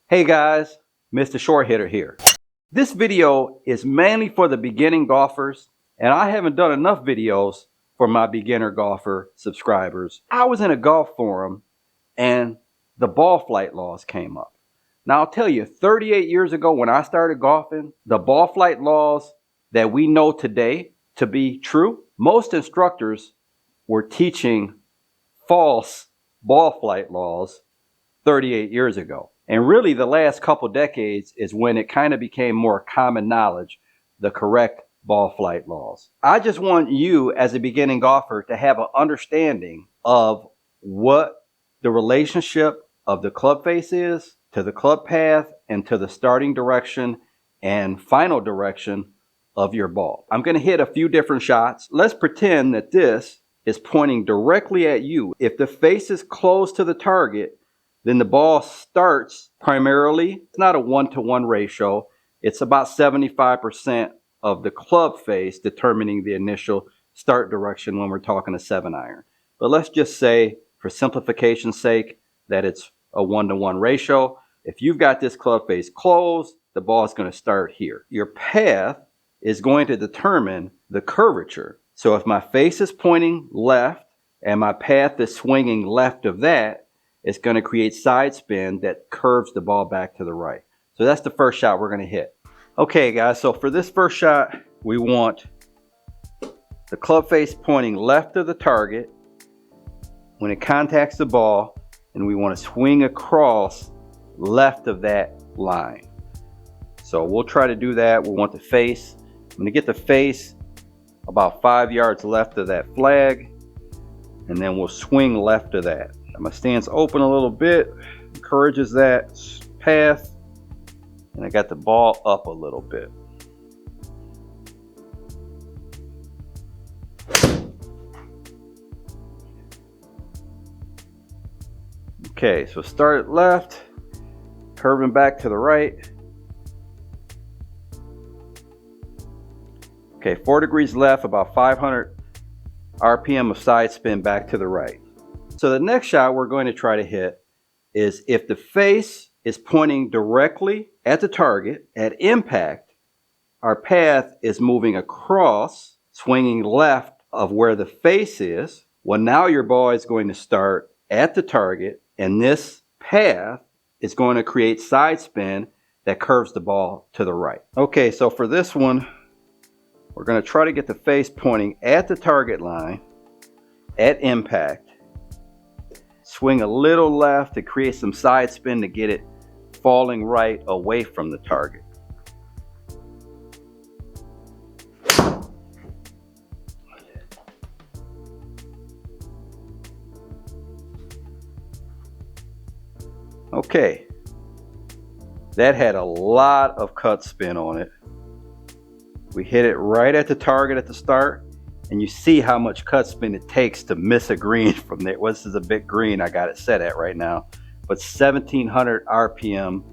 Hey guys, Mr. Short Hitter here. This video is mainly for the beginning golfers, and I haven't done enough videos for my beginner golfer subscribers. I was in a golf forum and the ball flight laws came up. Now I'll tell you, 38 years ago when I started golfing, the ball flight laws that we know today to be true, most instructors were teaching false ball flight laws 38 years ago. And really the last couple decades is when it kind of became more common knowledge, the correct ball flight laws. I just want you as a beginning golfer to have an understanding of what the relationship of the club face is to the club path and to the starting direction and final direction of your ball. I'm going to hit a few different shots. Let's pretend that this is pointing directly at you. If the face is close to the target, then the ball starts primarily, it's not a 1-to-1 ratio, it's about 75% of the club face determining the initial start direction when we're talking a 7-iron. But let's just say, for simplification's sake, that it's a 1-to-1 ratio. If you've got this club face closed, the ball is going to start here. Your path is going to determine the curvature. So if my face is pointing left and my path is swinging left of that, it's going to create side spin that curves the ball back to the right. So that's the first shot we're going to hit. Okay guys, so for this first shot, we want the club face pointing left of the target when it contacts the ball, and we want to swing across left of that line. So we'll try to do that. We want the face. I'm going to get the face about 5 yards left of that flag, and then we'll swing left of that. My stance open a little bit, encourages that path, and I got the ball up a little bit. Okay, so start at left, curving back to the right. Okay, 4 degrees left, about 500 RPM of side spin back to the right. So the next shot we're going to try to hit is if the face is pointing directly at the target, at impact, our path is moving across, swinging left of where the face is. Well, now your ball is going to start at the target, and this path is going to create side spin that curves the ball to the right. Okay, so for this one, we're going to try to get the face pointing at the target line, at impact. Swing a little left to create some side spin to get it falling right away from the target. Okay, that had a lot of cut spin on it. We hit it right at the target at the start. And you see how much cut spin it takes to miss a green from there. Well, this is a big green I got it set at right now. But 1700 RPM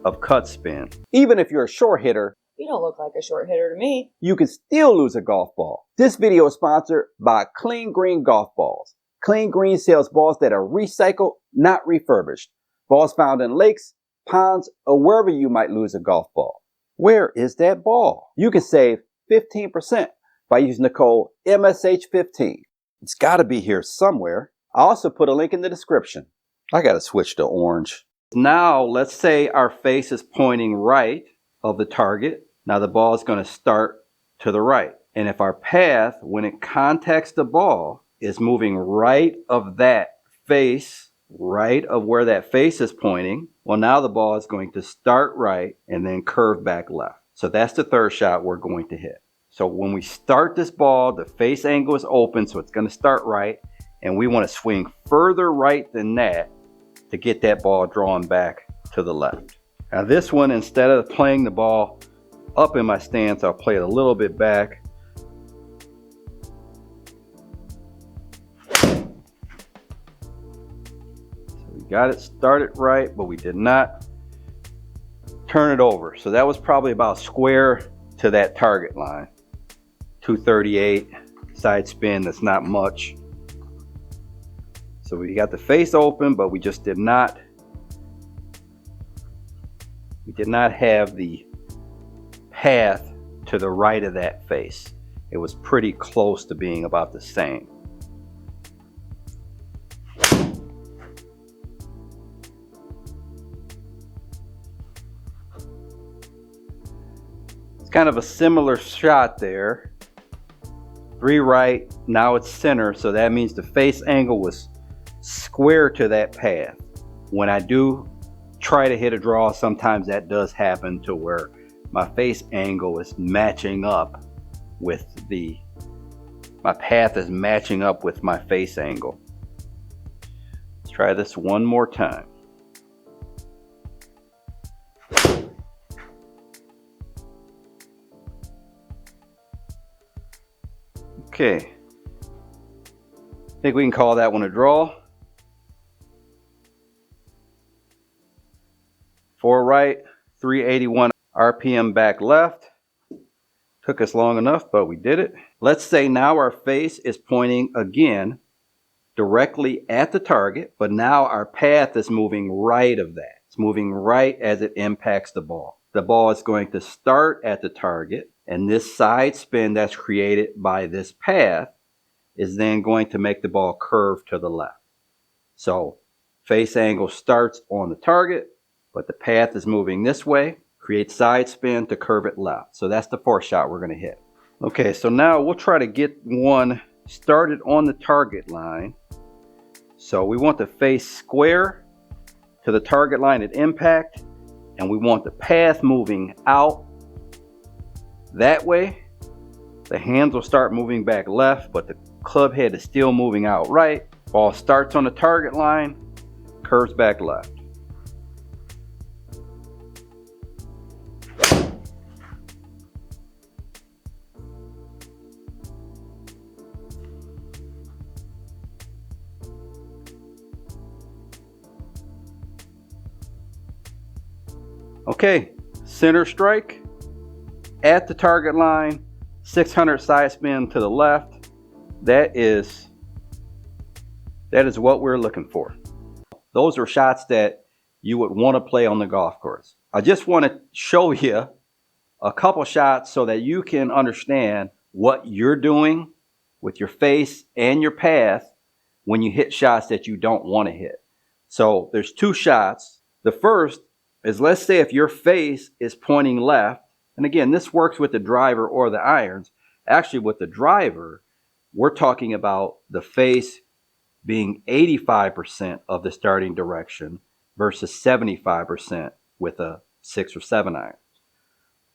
of cut spin. Even if you're a short hitter, you don't look like a short hitter to me, you can still lose a golf ball. This video is sponsored by Clean Green Golf Balls. Clean Green sells balls that are recycled, not refurbished. Balls found in lakes, ponds, or wherever you might lose a golf ball. Where is that ball? You can save 15% by using the code MSH15. It's got to be here somewhere. I also put a link in the description. I got to switch to orange. Now let's say our face is pointing right of the target. Now the ball is going to start to the right. And if our path, when it contacts the ball, is moving right of that face, right of where that face is pointing, well, now the ball is going to start right and then curve back left. So that's the third shot we're going to hit. So when we start this ball, the face angle is open, so it's going to start right. And we want to swing further right than that to get that ball drawn back to the left. Now this one, instead of playing the ball up in my stance, I'll play it a little bit back. So we got it started right, but we did not turn it over. So that was probably about square to that target line. 238 side spin, that's not much. So we got the face open, but we just did not We did not have the path to the right of that face. It was pretty close to being about the same. It's kind of a similar shot there. 3 right, now it's center, so that means the face angle was square to that path. When I do try to hit a draw, sometimes that does happen to where my face angle is matching up with my path is matching up with my face angle. Let's try this one more time. Okay, I think we can call that one a draw. 4 right, 381 RPM back left. Took us long enough, but we did it. Let's say now our face is pointing again directly at the target, but now our path is moving right of that. It's moving right as it impacts the ball. The ball is going to start at the target, and this side spin that's created by this path is then going to make the ball curve to the left. So face angle starts on the target, but the path is moving this way, creates side spin to curve it left. So that's the 4th shot we're going to hit. Okay, so now we'll try to get one started on the target line. So we want the face square to the target line at impact, and we want the path moving out that way. The hands will start moving back left, but the club head is still moving out right. Ball starts on the target line, curves back left. Okay, center strike at the target line, 600 side spin to the left. That is what we're looking for. Those are shots that you would want to play on the golf course. I just want to show you a couple shots so that you can understand what you're doing with your face and your path when you hit shots that you don't want to hit. So there's 2 shots. The first is, let's say if your face is pointing left, and again, this works with the driver or the irons. Actually, with the driver, we're talking about the face being 85% of the starting direction versus 75% with a 6 or 7 iron.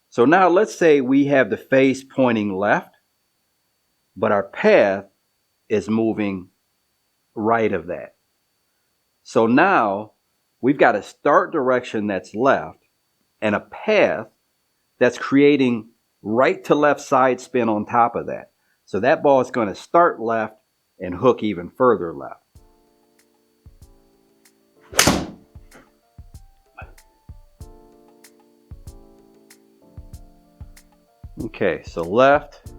So now let's say we have the face pointing left, but our path is moving right of that. So now we've got a start direction that's left and a path that's creating right to left side spin on top of that. So that ball is going to start left and hook even further left. Okay, so left.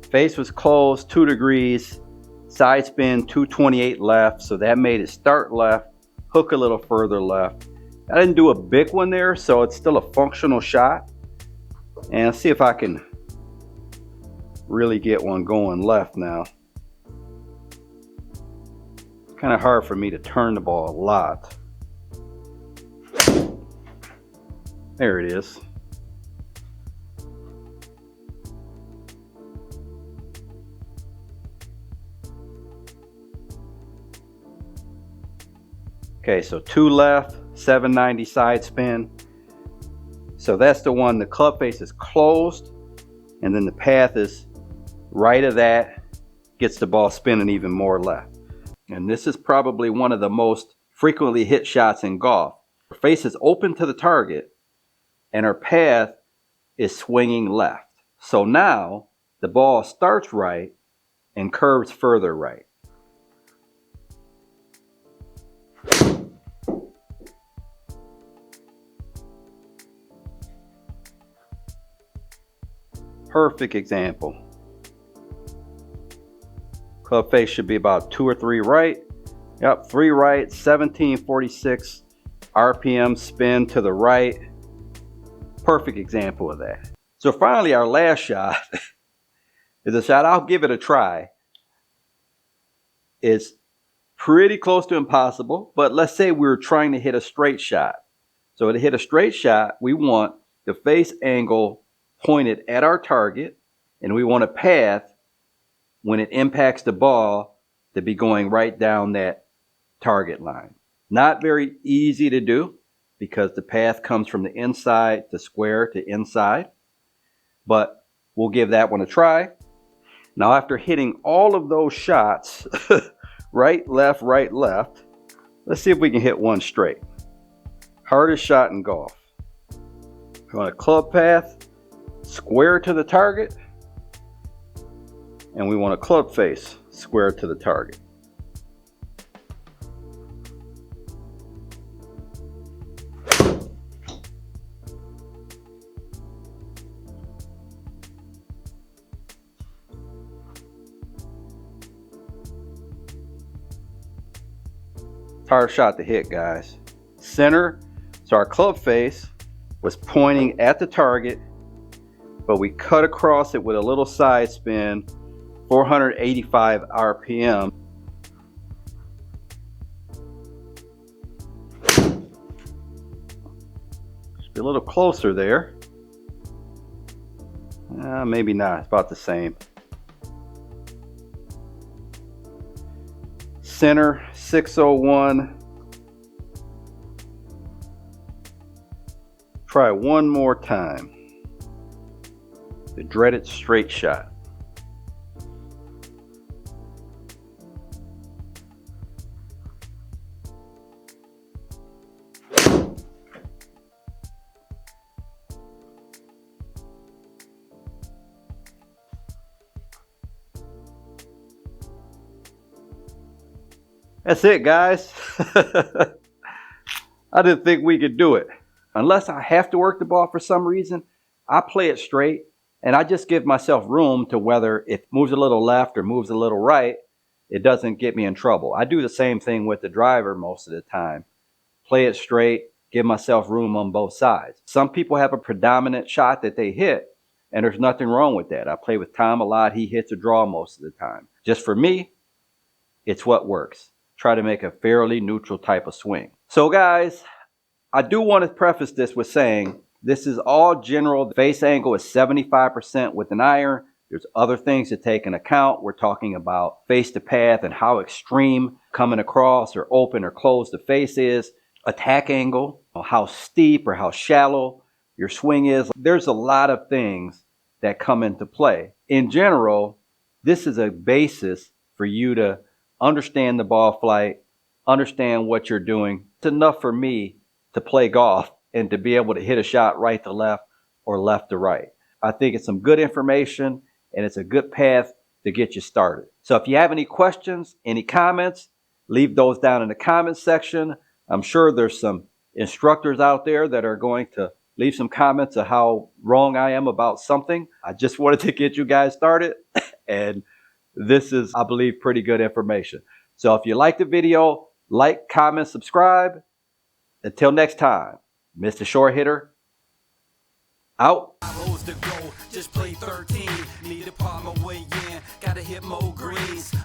Face was closed 2 degrees. Side spin 228 left. So that made it start left, hook a little further left. I didn't do a big one there, so it's still a functional shot. And let's see if I can really get one going left now. It's kind of hard for me to turn the ball a lot. There it is. Okay, so 2 left, 790 side spin. So that's the one, the club face is closed, and then the path is right of that, gets the ball spinning even more left. And this is probably one of the most frequently hit shots in golf. Her face is open to the target, and her path is swinging left. So now the ball starts right and curves further right. Perfect example. Club face should be about 2 or 3 right. Yep, 3 right, 1746 RPM spin to the right. Perfect example of that. So finally, our last shot is a shot, I'll give it a try. It's pretty close to impossible, but let's say we're trying to hit a straight shot. So to hit a straight shot, we want the face angle pointed at our target, and we want a path when it impacts the ball to be going right down that target line. Not very easy to do because the path comes from the inside to square to inside, but we'll give that one a try. Now, after hitting all of those shots, right, left, let's see if we can hit one straight. Hardest shot in golf. We want a club path, square to the target, and we want a club face, square to the target. Hard shot to hit, guys. Center, so our club face was pointing at the target, but we cut across it with a little side spin, 485 RPM. Just be a little closer there. Maybe not, it's about the same. Center 601. Try one more time. The dreaded straight shot. That's it, guys. I didn't think we could do it. Unless I have to work the ball for some reason, I play it straight and I just give myself room to whether it moves a little left or moves a little right, it doesn't get me in trouble. I do the same thing with the driver most of the time. Play it straight, give myself room on both sides. Some people have a predominant shot that they hit, and there's nothing wrong with that. I play with Tom a lot. He hits a draw most of the time. Just for me, it's what works. Try to make a fairly neutral type of swing. So guys, I do want to preface this with saying this is all general. The face angle is 75% with an iron. There's other things to take into account. We're talking about face to path and how extreme coming across or open or closed the face is. Attack angle, how steep or how shallow your swing is. There's a lot of things that come into play. In general, this is a basis for you to understand the ball flight, understand what you're doing. It's enough for me to play golf and to be able to hit a shot right to left or left to right. I think it's some good information and it's a good path to get you started. So if you have any questions, any comments, leave those down in the comments section. I'm sure there's some instructors out there that are going to leave some comments of how wrong I am about something. I just wanted to get you guys started and this is, I believe, pretty good information. So if you like the video, like, comment, subscribe. Until next time, Mr. Short Hitter, out. Just play 13, need a partner way in, gotta hit more greens.